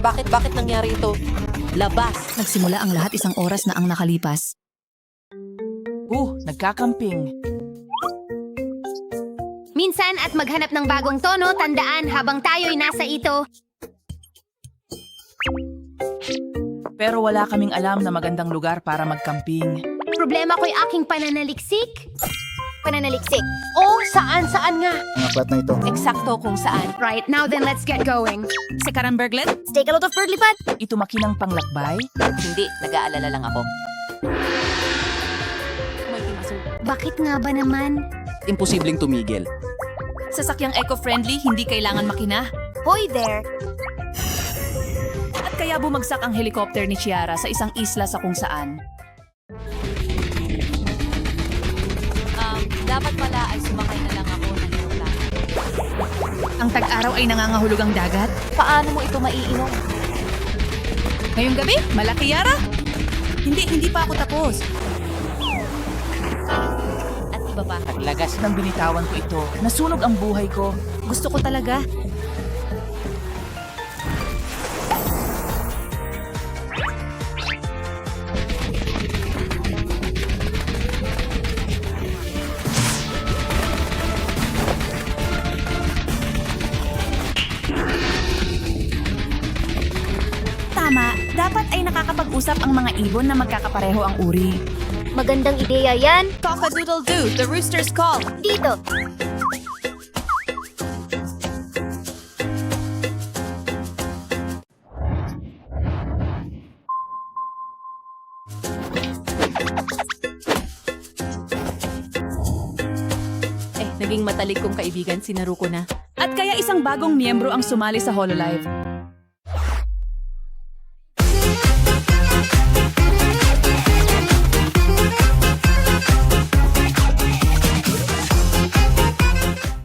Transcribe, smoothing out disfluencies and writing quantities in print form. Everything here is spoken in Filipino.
Bakit nangyari ito? Labas! Nagsimula ang lahat 1 oras na ang nakalipas. Nagkakamping. Minsan at maghanap ng bagong tono, tandaan habang tayo'y nasa ito. Pero wala kaming alam na magandang lugar para magkamping. Problema ko'y aking pananaliksik. Oh, saan nga? Mga plat na ito. Eksakto kung saan. Right, now then let's get going. Si Karamberglet? Take a lot of birdlipad. Ito makinang panglakbay? Hindi, nag-aalala lang ako. Bakit nga ba naman? Imposibleng tumigil. Sasakyang eco-friendly, hindi kailangan makina. Hoy there! At kaya bumagsak ang helicopter ni Chiara sa isang isla sa kung saan. Dapat pala ay sumakay na lang ako ng aeroplano. Ang tag-araw ay nangangahulog ang dagat. Paano mo ito maiinom? Ngayong gabi, malaki Yara? Hindi pa ako tapos. At iba pa. Lagas ng binitawan ko ito. Nasunog ang buhay ko. Gusto ko talaga. Tama, dapat ay nakakapag-usap ang mga ibon na magkakapareho ang uri. Magandang ideya yan. Cock-a-doodle-doo, the rooster's call. Dito. Naging matalik kong kaibigan si Naruko na. At kaya isang bagong miyembro ang sumali sa Hololive.